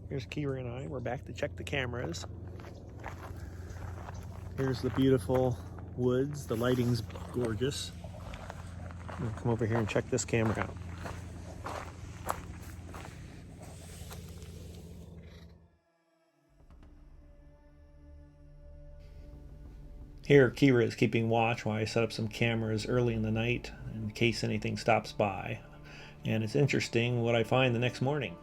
Here's Kira and I. We're back to check the cameras. Here's the beautiful woods. The lighting's gorgeous. We'll come over here and check this camera out. Here, Kira is keeping watch while I set up some cameras early in the night in case anything stops by. And it's interesting what I find the next morning.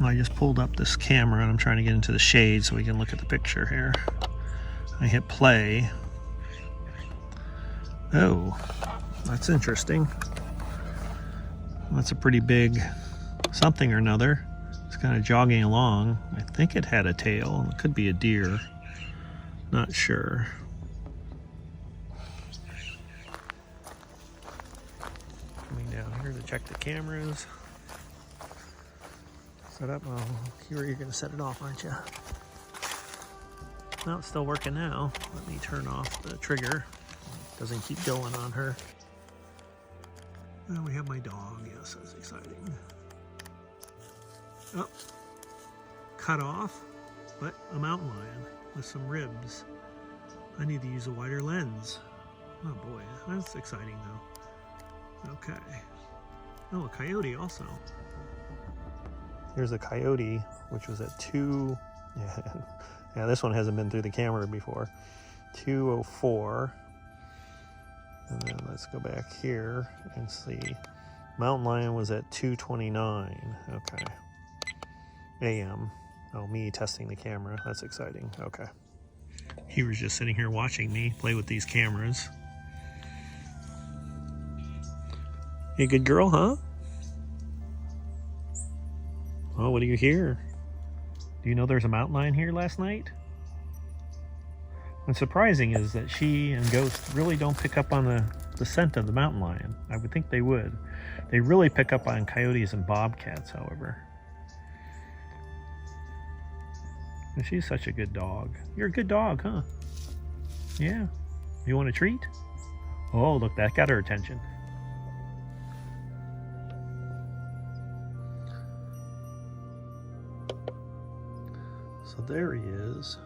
I just pulled up this camera and I'm trying to get into the shade so we can look at the picture here. I hit play. Oh, that's interesting. That's a pretty big something or another. It's kind of jogging along. I think it had a tail. It could be a deer. Not sure. Coming down here to check the cameras. Set up. Oh, Kira, you're going to set it off, aren't you? No, it's still working now. Let me turn off the trigger. It doesn't keep going on her. And we have my dog. Yes, that's exciting. Oh, cut off, but a mountain lion with some ribs. I need to use a wider lens. Oh boy, that's exciting though. Okay. Oh, a coyote also. Here's a coyote, which was at 2. Yeah, this one hasn't been through the camera before. 204. And then let's go back here and see. Mountain lion was at 2:29. Okay. AM. Oh, me testing the camera. That's exciting. Okay. He was just sitting here watching me play with these cameras. You a good girl, huh? Oh, what do you hear? Do you know there's a mountain lion here last night? What's surprising is that she and Ghost really don't pick up on the scent of the mountain lion. I would think they would. They really pick up on coyotes and bobcats, however. And she's such a good dog. You're a good dog, huh? Yeah. You want a treat? Oh, look, that got her attention. So there he is.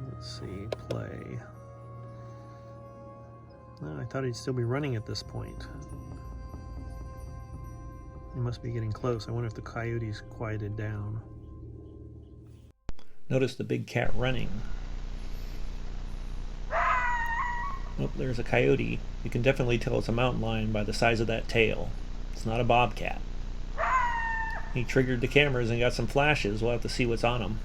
Let's see, play. Oh, I thought he'd still be running at this point. He must be getting close. I wonder if the coyote's quieted down. Notice the big cat running. Oh, there's a coyote. You can definitely tell it's a mountain lion by the size of that tail. It's not a bobcat. He triggered the cameras and got some flashes. We'll have to see what's on them.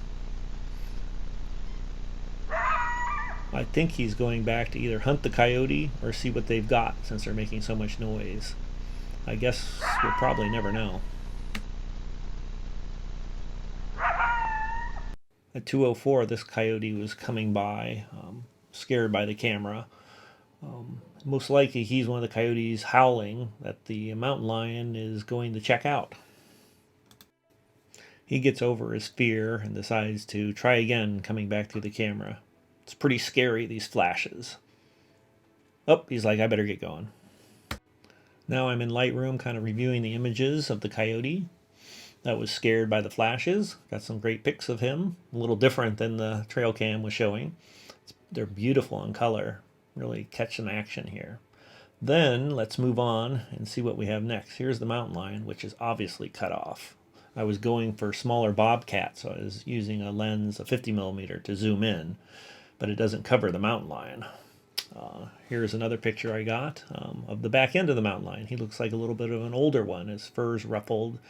I think he's going back to either hunt the coyote or see what they've got since they're making so much noise. I guess we'll probably never know. At 2:04, this coyote was coming by, scared by the camera. Most likely he's one of the coyotes howling that the mountain lion is going to check out. He gets over his fear and decides to try again coming back through the camera. It's pretty scary, these flashes. Oh, he's like, I better get going. Now I'm in Lightroom kind of reviewing the images of the coyote that was scared by the flashes. Got some great pics of him, a little different than the trail cam was showing. They're beautiful in color, really catching action here. Then let's move on and see what we have next. Here's the mountain lion, which is obviously cut off. I was going for smaller bobcat, so I was using a lens, a 50mm, to zoom in, but it doesn't cover the mountain lion. Here's another picture I got of the back end of the mountain lion. He looks like a little bit of an older one. His fur's ruffled.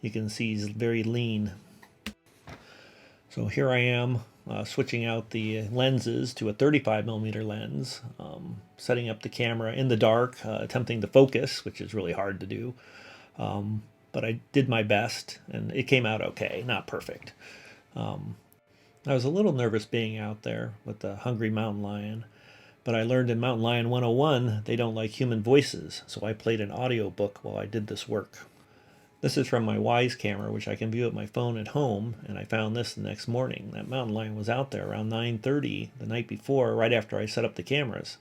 You can see he's very lean. So here I am switching out the lenses to a 35mm lens, setting up the camera in the dark, attempting to focus, which is really hard to do. But I did my best, and it came out okay, not perfect. I was a little nervous being out there with the hungry mountain lion, but I learned in Mountain Lion 101 they don't like human voices, so I played an audio book while I did this work. This is from my Wise camera, which I can view at my phone at home, and I found this the next morning. That mountain lion was out there around 9:30 the night before, right after I set up the cameras.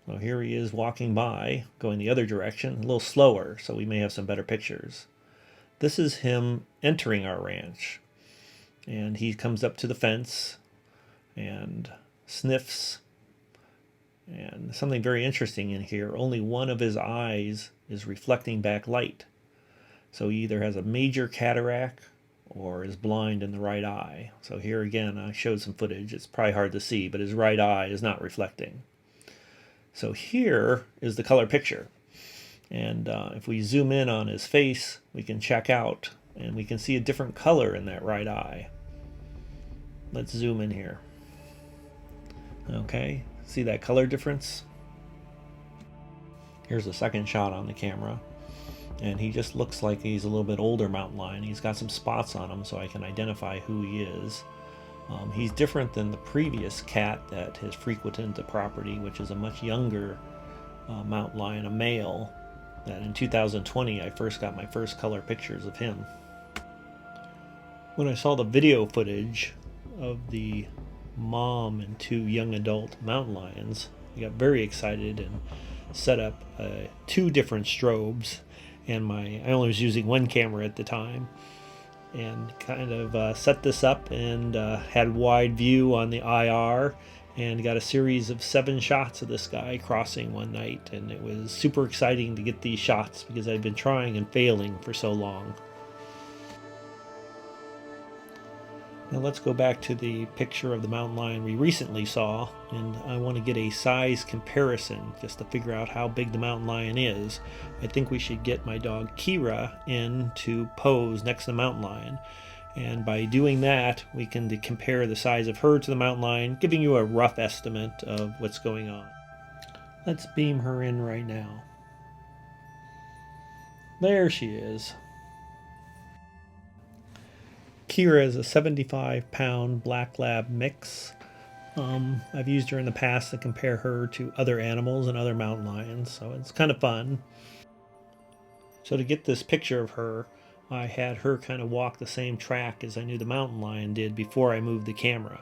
So here he is walking by, going the other direction, a little slower, so we may have some better pictures. This is him entering our ranch. And he comes up to the fence and sniffs. And something very interesting in here, only one of his eyes is reflecting back light. So he either has a major cataract or is blind in the right eye. So here again, I showed some footage. It's probably hard to see, but his right eye is not reflecting. So here is the color picture. And if we zoom in on his face, we can check out, and we can see a different color in that right eye. Let's zoom in here. Okay, see that color difference? Here's a second shot on the camera. And he just looks like he's a little bit older mountain lion. He's got some spots on him so I can identify who he is. He's different than the previous cat that has frequented the property, which is a much younger mountain lion, a male, that in 2020 I first got my first color pictures of him. When I saw the video footage of the mom and 2 young adult mountain lions, I got very excited and set up 2 different strobes. And I only was using 1 camera at the time, and kind of set this up and had wide view on the IR, and got a series of 7 shots of this guy crossing one night. And it was super exciting to get these shots because I'd been trying and failing for so long. Now let's go back to the picture of the mountain lion we recently saw, and I want to get a size comparison just to figure out how big the mountain lion is. I think we should get my dog Kira in to pose next to the mountain lion, and by doing that we can compare the size of her to the mountain lion, giving you a rough estimate of what's going on. Let's beam her in right now. There she is. Kira is a 75-pound black lab mix. I've used her in the past to compare her to other animals and other mountain lions, so it's kind of fun. So to get this picture of her, I had her kind of walk the same track as I knew the mountain lion did before I moved the camera.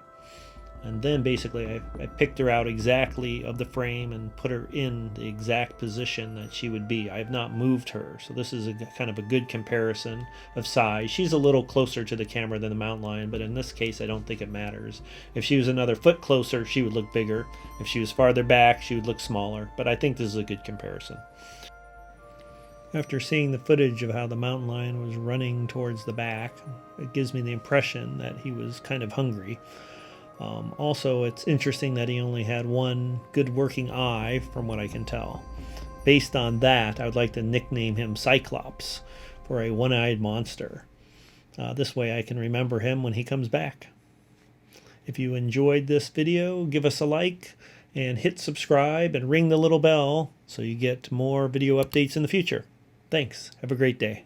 And then basically I picked her out exactly of the frame and put her in the exact position that she would be. I have not moved her, so this is kind of a good comparison of size. She's a little closer to the camera than the mountain lion, but in this case I don't think it matters. If she was another foot closer, she would look bigger. If she was farther back, she would look smaller, but I think this is a good comparison. After seeing the footage of how the mountain lion was running towards the back, it gives me the impression that he was kind of hungry. Also, it's interesting that he only had 1 good working eye, from what I can tell. Based on that, I would like to nickname him Cyclops, for a one-eyed monster. This way I can remember him when he comes back. If you enjoyed this video, give us a like, and hit subscribe and ring the little bell so you get more video updates in the future. Thanks. Have a great day.